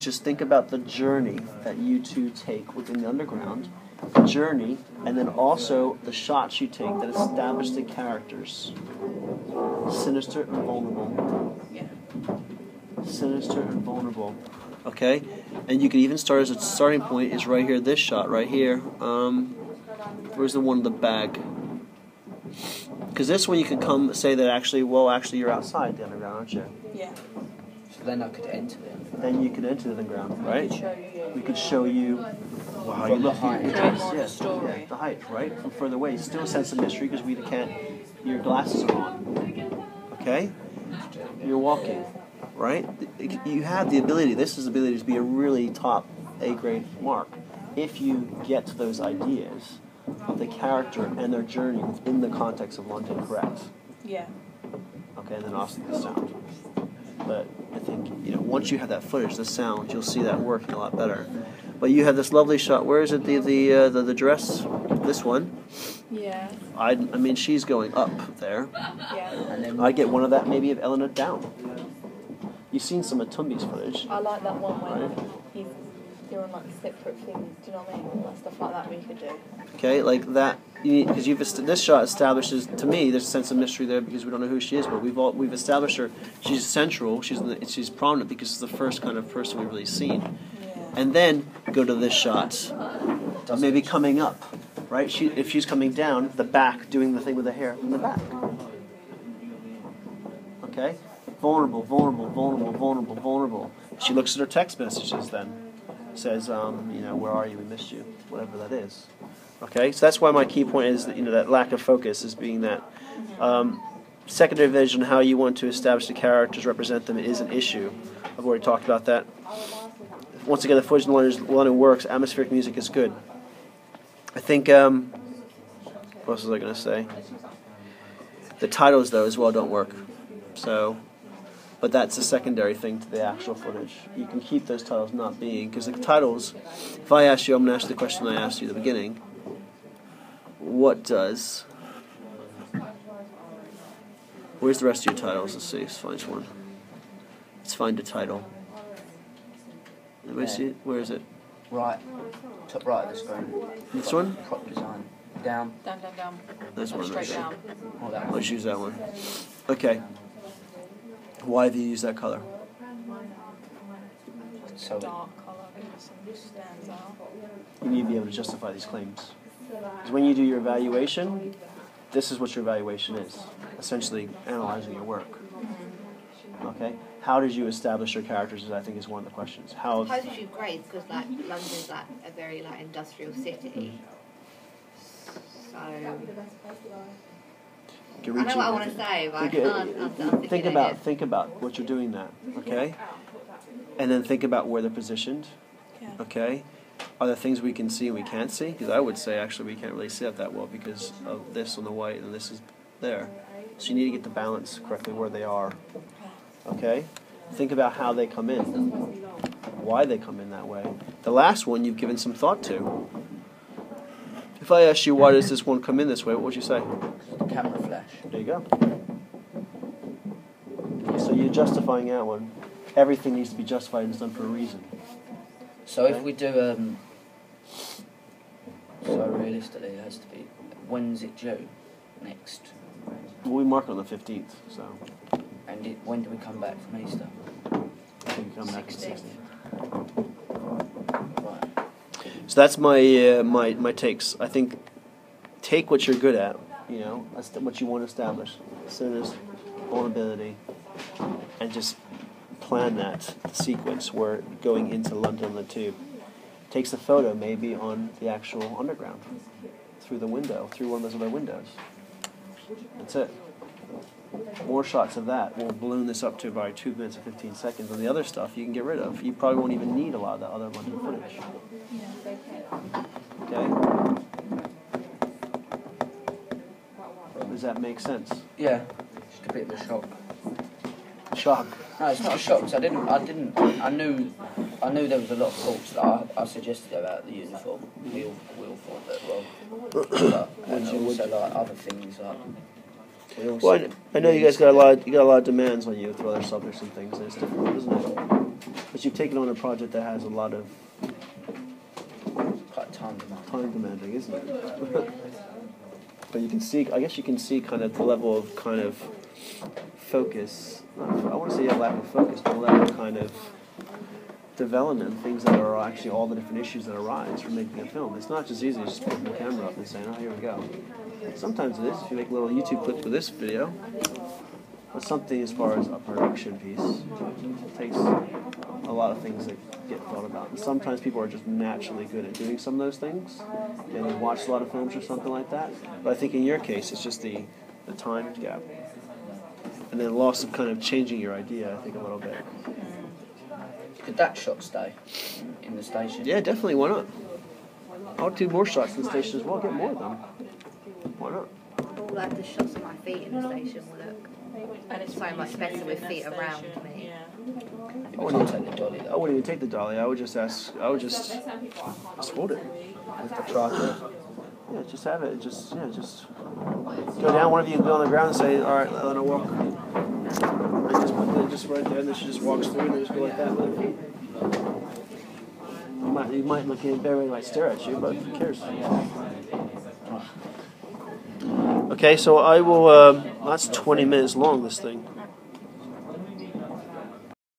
Just think about the journey that you two take within the underground, the journey, and then also the shots you take that establish the characters. Sinister and vulnerable. Yeah. Sinister and vulnerable. Okay? And you can even start as a starting point is right here, this shot right here. Where's the one in the bag? Because this one you can come say that actually you're outside the underground, aren't you? Yeah. So then I could enter it. Then you could enter the underground, right? We We could show you how you From look behind. at Create more of a yeah, story. yeah, the height, right? From further away. Still a sense of mystery because we can't. Your glasses are on. Okay? You're walking, right? You have the ability. This is the ability to be a really top A-grade mark if you get to those ideas of the character and their journey within the context of London, correct? Yeah. Okay, and then also the sound. But I think, once you have that footage, the sound, you'll see that working a lot better. But you have this lovely shot. Where is it? The dress? This one. Yeah. I mean, she's going up there. Yeah. And then I get one of that, maybe of Eleanor down. You've seen some of Tumby's footage. I like that one when Right. you're on like separate things. Do you know what I mean? Like stuff like that we could do. Okay, like that. Because this shot establishes, to me, there's a sense of mystery there because we don't know who she is, but we've established her. She's central. She's prominent because it's the first kind of person we've really seen. Yeah. And then go to this shot, maybe coming up, right? If she's coming down, the back, doing the thing with the hair in the back. Okay, vulnerable, vulnerable, vulnerable, vulnerable, vulnerable. She looks at her text messages then, says, where are you? We missed you. Whatever that is. Okay, so that's why my key point is that, that lack of focus is being that. Secondary vision, how you want to establish the characters, represent them, is an issue. I've already talked about that. Once again, the footage in London works. Atmospheric music is good. I think, what else was I going to say? The titles, though, as well don't work. So, but that's a secondary thing to the actual footage. You can keep those titles not being, because the titles, if I ask you, I'm going to ask you the question I asked you at the beginning. What does... Where's the rest of your titles? Let's see, let's find one. Let's find a title. Anybody see it? Where is it? right, top right of the screen. This one? Prop design. Down. Down, down, down. This one. Straight down. Or that one. Let's use that one. Okay. Why have you used that color? So Dark colour stands out. You need to be able to justify these claims. Because when you do your evaluation, this is what your evaluation is. Essentially analyzing your work. Okay? How did you establish your characters, I think, is one of the questions. How did you grade? Because London's a very industrial city. So I know what I want to say, but I can't. Think about what you're doing now. Okay? And then think about where they're positioned. Yeah. Okay? Are there things we can see and we can't see? Because I would say actually we can't really see it that well because of this on the white and this is there. So you need to get the balance correctly where they are. Okay? Think about how they come in. Why they come in that way. The last one you've given some thought to. If I asked you why does this one come in this way, what would you say? camera flash. There you go. So you're justifying that one. Everything needs to be justified and it's done for a reason. So Okay. if we do, so realistically it has to be, when's it due? Next. Well, we mark it on the 15th, so And when do we come back from Easter? I think we come back to 16th. 16th. Right. So that's my takes. I think take what you're good at, what you want to establish, soonest vulnerability, and just plan that sequence where going into London on the tube takes a photo maybe on the actual underground through the window, through one of those other windows. That's it. More shots of that will balloon this up to about 2 minutes and 15 seconds. And the other stuff you can get rid of. You probably won't even need a lot of that other London footage. Okay? Does that make sense? Yeah. Just a bit of a shock. Shock. No, it's not a shock. 'Cause I knew there was a lot of thoughts that I suggested about the uniform. We all thought that well. And also like other things like. Well, I know you guys got a lot of demands on you with other subjects and things, and it's difficult, isn't it? But you've taken on a project that has a lot of Quite time demanding. time demanding, isn't it? But you can see, I guess you can see kind of the level of kind of focus. I want to say a lack of focus, but a level of kind of development, things that are actually all the different issues that arise from making a film. It's not just easy to just put the camera up and saying, oh, here we go. Sometimes it is, if you make a little YouTube clip with this video. But something as far as a production piece takes a lot of things that get thought about. And sometimes people are just naturally good at doing some of those things, and they watch a lot of films or something like that. But I think in your case, it's just the time gap. And then loss of kind of changing your idea, I think, a little bit. Could that shot stay in the station? Yeah, definitely, why not? I would do more shots in the station as well, get more of them. Why not? All like the shots of my feet in the station will look And it's so much better with feet around me. Yeah. You wouldn't take the dolly I though. wouldn't even take the dolly, I would just hold it. With the tripod. Yeah, just have it, just go down, one of you can go on the ground and say, alright, let her walk. And just put it just right there, and then she just walks through, and they just go like that with her feet. You might look in there and might stare at you, but who cares? Okay, so I will, that's 20 minutes long, this thing.